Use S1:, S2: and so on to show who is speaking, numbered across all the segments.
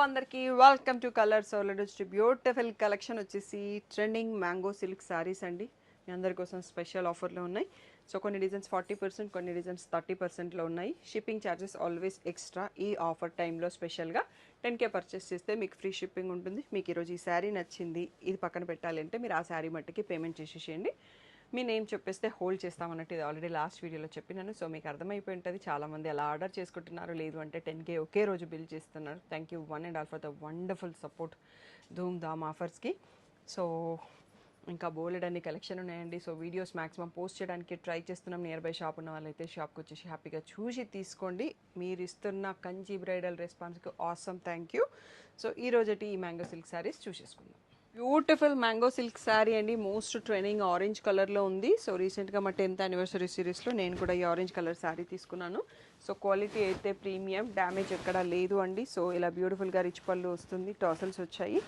S1: అందరికి welcome to colour solar beautiful collection వచ్చేసి trending mango silk saris అండి. మీ అందరి కోసం స్పెషల్ ఆఫర్లో ఉన్నాయి. సో కొన్ని డిజైన్స్ 40%, కొన్ని డిజైన్స్ 30%లో ఉన్నాయి. Shipping charges always extra. ఈ ఆఫర్ టైంలో స్పెషల్గా 10K పర్చేస్ చేస్తే మీకు ఫ్రీ షిప్పింగ్ ఉంటుంది. మీకు ఈరోజు ఈ శారీ నచ్చింది, ఇది పక్కన పెట్టాలి అంటే మీరు ఆ శారీ మట్టుకి పేమెంట్ చేసేసేయండి. మీ నేమ్ చెప్పేస్తే హోల్డ్ చేస్తామన్నట్టు ఇది ఆల్రెడీ లాస్ట్ వీడియోలో చెప్పినాను. సో మీకు అర్థమైపోయి ఉంటుంది. చాలామంది అలా ఆర్డర్ చేసుకుంటున్నారు, లేదు అంటే 10K ఒకే రోజు బిల్ చేస్తున్నారు. Thank you one and all for the wonderful support Dhoom Dham ఆఫర్స్కి. సో ఇంకా బోలెడ్ అన్ని కలెక్షన్ ఉన్నాయండి. సో వీడియోస్ మ్యాక్సిమం పోస్ట్ చేయడానికి ట్రై చేస్తున్నాం. నియర్ బై షాప్ ఉన్న వాళ్ళైతే షాప్కి వచ్చేసి హ్యాపీగా చూసి తీసుకోండి. మీరు ఇస్తున్న కంచి బ్రైడల్ రెస్పాన్స్కి ఆసమ్ థ్యాంక్ యూ. సో ఈరోజటి ఈ మ్యాంగో సిల్క్ శారీస్ చూసేసుకుందాం. బ్యూటిఫుల్ మ్యాంగో సిల్క్ శారీ అండి. మోస్ట్ ట్రెండింగ్ ఆరెంజ్ కలర్లో ఉంది. సో రీసెంట్గా మా 10th యానివర్సరీ సిరీస్లో నేను కూడా ఈ ఆరెంజ్ కలర్ శారీ తీసుకున్నాను. సో క్వాలిటీ అయితే ప్రీమియం, డ్యామేజ్ ఎక్కడా లేదు అండి. సో ఇలా బ్యూటిఫుల్గా రిచ్ పళ్ళు వస్తుంది, టాసల్స్ వచ్చాయి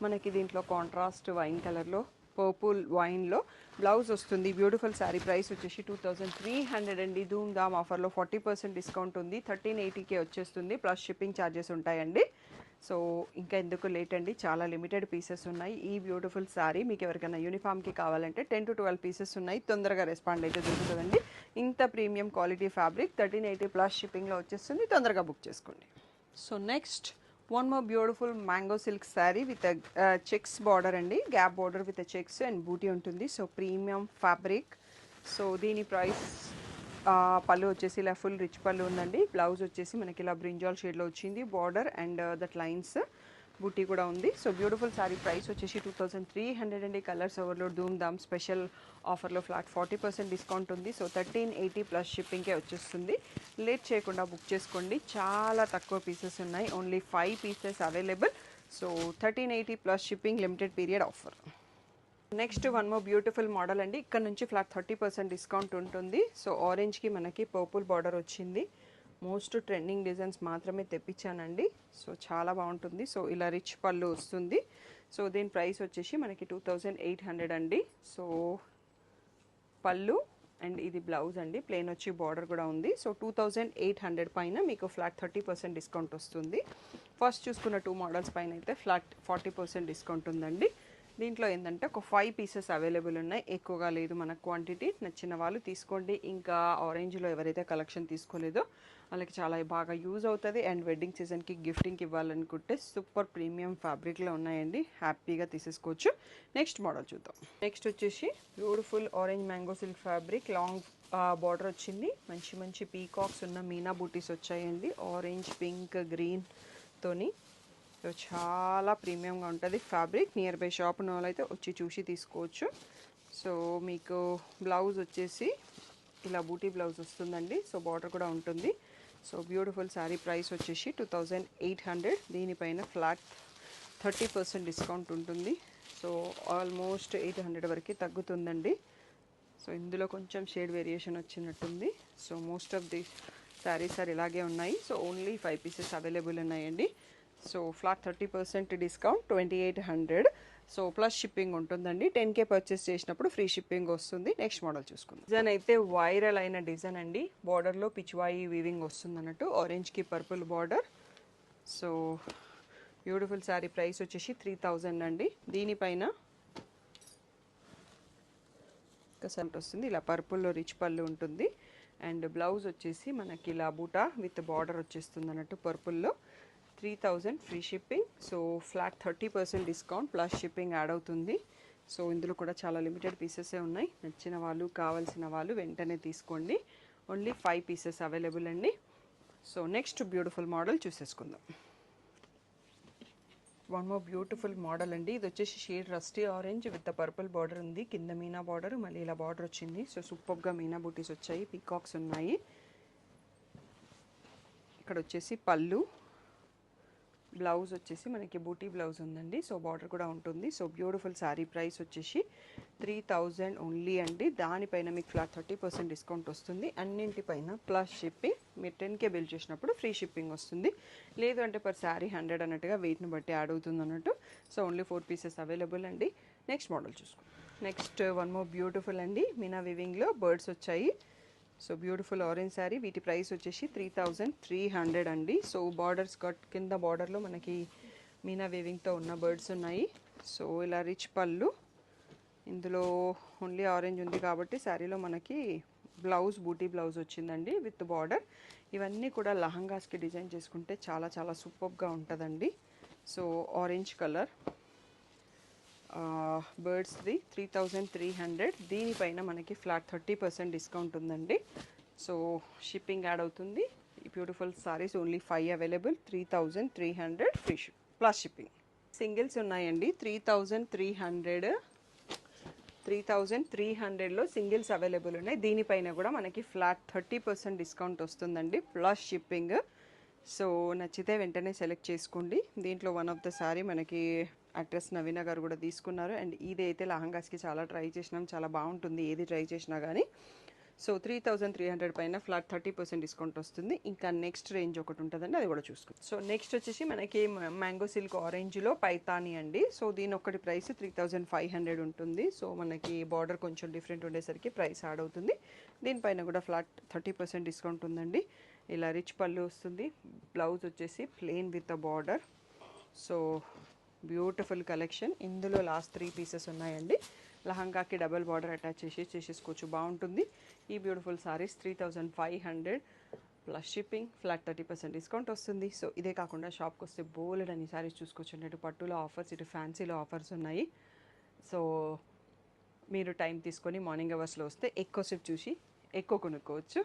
S1: మనకి. దీంట్లో కాంట్రాస్ట్ వైన్ కలర్లో, పర్పుల్ వైన్లో బ్లౌజ్ వస్తుంది. బ్యూటిఫుల్ శారీ. ప్రైస్ వచ్చేసి 2300 అండి. ధూమ్ ధామ్ ఆఫర్లో 40% డిస్కౌంట్ ఉంది. 1380K వచ్చేస్తుంది, ప్లస్ షిప్పింగ్ ఛార్జెస్ ఉంటాయండి. సో ఇంకా ఎందుకు లేట్ అండి, చాలా లిమిటెడ్ పీసెస్ ఉన్నాయి. ఈ బ్యూటిఫుల్ శారీ మీకు ఎవరికైనా యూనిఫామ్కి కావాలంటే 10 to 12 పీసెస్ ఉన్నాయి. తొందరగా రెస్పాండ్ అయితే దొరుకుతుందండి. ఇంత ప్రీమియం క్వాలిటీ ఫ్యాబ్రిక్ 1380 ప్లస్ షిప్పింగ్లో వచ్చేస్తుంది. తొందరగా బుక్ చేసుకోండి. So next one more beautiful mango silk sari with checks border అండి. Gap border with checks and బూటీ ఉంటుంది. So premium fabric. సో దీని ప్రైస్ పళ్ళు వచ్చేసి ఇలా ఫుల్ రిచ్ పళ్ళు ఉందండి. బ్లౌజ్ వచ్చేసి మనకి ఇలా బ్రింజాల్ షేడ్లో వచ్చింది బార్డర్ అండ్ దట్ లైన్స్, బూటీ కూడా ఉంది. So beautiful sari. ప్రైస్ వచ్చేసి 2300 అండి. కలర్స్ ఓవర్లోడ్ ధూమ్ ధామ్ స్పెషల్ ఆఫర్లో ఫ్లాట్ 40% డిస్కౌంట్ ఉంది. సో 1380 ప్లస్ షిప్పింగ్కే వచ్చేస్తుంది. లేట్ చేయకుండా బుక్ చేసుకోండి. చాలా తక్కువ పీసెస్ ఉన్నాయి, only 5 pieces available. So 1380 plus shipping, limited period offer. Next one more beautiful model అండి. ఇక్కడ నుంచి ఫ్లాట్ 30% డిస్కౌంట్ ఉంటుంది. సో ఆరెంజ్కి మనకి పర్పుల్ బార్డర్ వచ్చింది. మోస్ట్ ట్రెండింగ్ డిజైన్స్ మాత్రమే తెప్పించానండి. సో చాలా బాగుంటుంది. సో ఇలా రిచ్ పళ్ళు వస్తుంది. సో దీని ప్రైస్ వచ్చేసి మనకి 2800 అండి. సో పళ్ళు అండ్ ఇది బ్లౌజ్ అండి. ప్లెయిన్ వచ్చి బార్డర్ కూడా ఉంది. సో 2800 పైన మీకు ఫ్లాట్ 30% డిస్కౌంట్ వస్తుంది. ఫస్ట్ చూసుకున్న 2 మోడల్స్ పైన అయితే ఫ్లాట్ 40% డిస్కౌంట్ ఉందండి. దీంట్లో ఏంటంటే ఒక 5 పీసెస్ అవైలబుల్ ఉన్నాయి, ఎక్కువగా లేదు మన క్వాంటిటీ. నచ్చిన వాళ్ళు తీసుకోండి. ఇంకా ఆరెంజ్లో ఎవరైతే కలెక్షన్ తీసుకోలేదో వాళ్ళకి చాలా బాగా యూజ్ అవుతుంది. అండ్ వెడ్డింగ్ సీజన్కి గిఫ్టింగ్కి ఇవ్వాలనుకుంటే సూపర్ ప్రీమియం ఫ్యాబ్రిక్లో ఉన్నాయండి, హ్యాపీగా తీసేసుకోవచ్చు. నెక్స్ట్ మోడల్ చూద్దాం. నెక్స్ట్ వచ్చేసి beautiful orange mango silk fabric. Long border వచ్చింది. మంచి మంచి పీకాక్స్ ఉన్న మీనా బూటీస్ వచ్చాయండి. ఆరెంజ్, పింక్, గ్రీన్ తోని. సో చాలా ప్రీమియంగా ఉంటుంది ఫ్యాబ్రిక్. నియర్ బై షాప్ ఉన్న వాళ్ళైతే వచ్చి చూసి తీసుకోవచ్చు. సో మీకు బ్లౌజ్ వచ్చేసి ఇలా బూటీ బ్లౌజ్ వస్తుందండి. సో బార్డర్ కూడా ఉంటుంది. So beautiful sari. ప్రైస్ వచ్చేసి 2800. దీనిపైన ఫ్లాట్ 30% డిస్కౌంట్ ఉంటుంది. సో ఆల్మోస్ట్ 800 వరకు తగ్గుతుందండి. సో ఇందులో కొంచెం షేడ్ వేరియేషన్ వచ్చినట్టుంది. So most of the saris are ఇలాగే ఉన్నాయి. సో ఓన్లీ 5 పీసెస్ అవైలబుల్ ఉన్నాయండి. So flat 30% discount 2800. So plus shipping ఉంటుందండి. 10K పర్చేస్ చేసినప్పుడు ఫ్రీ షిప్పింగ్ వస్తుంది. నెక్స్ట్ మోడల్ చూసుకుందాం. డిజైన్ అయితే వైరల్ అయిన డిజైన్ అండి. బార్డర్లో పిచ్వాయి వీవింగ్ వస్తుంది అన్నట్టు. ఆరెంజ్కి purple border. So beautiful sari. Price వచ్చేసి 3000 అండి. దీనిపైన సెంట్ వస్తుంది. ఇలా పర్పుల్లో రిచ్ పళ్ళు ఉంటుంది. అండ్ బ్లౌజ్ వచ్చేసి మనకి ఇలా బూటా విత్ బార్డర్ వచ్చేస్తుంది అన్నట్టు పర్పుల్లో. 3000 free shipping. So flat 30% discount plus shipping add అవుతుంది. సో ఇందులో కూడా చాలా లిమిటెడ్ పీసెసే ఉన్నాయి. నచ్చిన వాళ్ళు, కావాల్సిన వాళ్ళు వెంటనే తీసుకోండి. ఓన్లీ 5 పీసెస్ అవైలబుల్ అండి. సో నెక్స్ట్ బ్యూటిఫుల్ మోడల్ చూసేసుకుందాం. వన్ మోర్ బ్యూటిఫుల్ మోడల్ అండి. ఇది వచ్చేసి shade rusty orange with purple border ఉంది. కింద మీనా బార్డర్, మళ్ళీ ఇలా బార్డర్ వచ్చింది. సో సూపర్గా మీనా బూటీస్ వచ్చాయి, పీకాక్స్ ఉన్నాయి. ఇక్కడ వచ్చేసి పళ్ళు, బ్లౌజ్ వచ్చేసి మనకి బూటీ బ్లౌజ్ ఉందండి. సో బార్డర్ కూడా ఉంటుంది. So beautiful sari. ప్రైస్ వచ్చేసి 3000 ఓన్లీ అండి. దానిపైన మీకు ఫ్లాట్ 30% డిస్కౌంట్ వస్తుంది. అన్నింటిపైన ప్లస్ షిప్పింగ్. మీరు 10K బిల్ చేసినప్పుడు ఫ్రీ షిప్పింగ్ వస్తుంది. లేదు అంటే పర్ శారీ 100 అన్నట్టుగా వెయిట్ని బట్టి యాడ్ అవుతుంది అన్నట్టు. సో ఓన్లీ 4 పీసెస్ అవైలబుల్ అండి. నెక్స్ట్ మోడల్ చూసుకోండి. నెక్స్ట్ వన్ మోర్ బ్యూటిఫుల్ అండి. మీనా వివింగ్లో బర్డ్స్ వచ్చాయి. సో బ్యూటిఫుల్ ఆరెంజ్ శారీ, వీటి ప్రైస్ వచ్చేసి 3300 అండి. సో బార్డర్ స్కర్ట్ కింద బార్డర్లో మనకి మీనా వేవింగ్తో ఉన్న బర్డ్స్ ఉన్నాయి. సో ఇలా రిచ్ పళ్ళు, ఇందులో ఓన్లీ ఆరెంజ్ ఉంది కాబట్టి శారీలో మనకి బ్లౌజ్ బూటీ బ్లౌజ్ వచ్చిందండి విత్ బార్డర్. ఇవన్నీ కూడా లహంగాస్కి డిజైన్ చేసుకుంటే చాలా చాలా సూపర్గా ఉంటుందండి. సో ఆరెంజ్ కలర్ బర్డ్స్ది 3300. దీనిపైన మనకి ఫ్లాట్ 30% డిస్కౌంట్ ఉందండి. సో షిప్పింగ్ యాడ్ అవుతుంది. ఈ beautiful saris only 5 available, 3300 free plus shipping. Singles ఉన్నాయండి 3300లో సింగిల్స్ అవైలబుల్ ఉన్నాయి. దీనిపైన కూడా మనకి ఫ్లాట్ 30% డిస్కౌంట్ వస్తుందండి ప్లస్ షిప్పింగ్. సో నచ్చితే వెంటనే సెలెక్ట్ చేసుకోండి. దీంట్లో వన్ ఆఫ్ ద శారీ మనకి యాక్ట్రెస్ నవీన గారు కూడా తీసుకున్నారు. అండ్ ఇది అయితే లహంగాస్కి చాలా ట్రై చేసినాం, చాలా బాగుంటుంది ఏది ట్రై చేసినా కానీ. సో 3300 పైన ఫ్లాట్ 30% డిస్కౌంట్ వస్తుంది. ఇంకా నెక్స్ట్ రేంజ్ ఒకటి ఉంటుందండి, అది కూడా చూసుకోండి. సో నెక్స్ట్ వచ్చేసి మనకి మ్యాంగో సిల్క్ ఆరెంజ్లో పైతాని అండి. సో దీని ఒక్కటి ప్రైస్ 3500 ఉంటుంది. సో మనకి బార్డర్ కొంచెం డిఫరెంట్ ఉండేసరికి ప్రైస్ యాడ్ అవుతుంది. దీనిపైన కూడా ఫ్లాట్ 30% డిస్కౌంట్ ఉందండి. ఇలా రిచ్ పళ్ళు వస్తుంది, బ్లౌజ్ వచ్చేసి plain with a border. So beautiful collection. ఇందులో లాస్ట్ 3 పీసెస్ ఉన్నాయండి. లహంగాకి డబల్ బార్డర్ అటాచ్ చేసేసుకోవచ్చు, బాగుంటుంది. ఈ beautiful saris 3500 plus shipping, flat 30% discount వస్తుంది. సో ఇదే కాకుండా షాప్కి వస్తే బోల్డ్ అని సారీస్ చూసుకోవచ్చు. అటు పట్టులో ఆఫర్స్, ఇటు ఫ్యాన్సీలో ఆఫర్స్ ఉన్నాయి. సో మీరు టైం తీసుకొని మార్నింగ్ అవర్స్లో వస్తే ఎక్కువసేపు చూసి ఎక్కువ కొనుక్కోవచ్చు.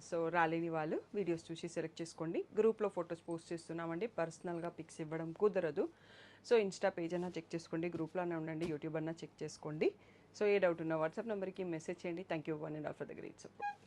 S1: సో రాలేని వాళ్ళు వీడియోస్ చూసి సెలెక్ట్ చేసుకోండి. గ్రూప్లో ఫొటోస్ పోస్ట్ చేస్తున్నామండి, పర్సనల్గా పిక్స్ ఇవ్వడం కుదరదు. సో ఇన్స్టా పేజ్ అన్నా చెక్ చేసుకోండి, గ్రూప్లోనే ఉండండి, యూట్యూబ్ అన్నా చెక్ చేసుకోండి. సో ఏ డౌట్ ఉన్నా వాట్సాప్ నెంబర్కి మెసేజ్ చేయండి. Thank you one and all for the great support.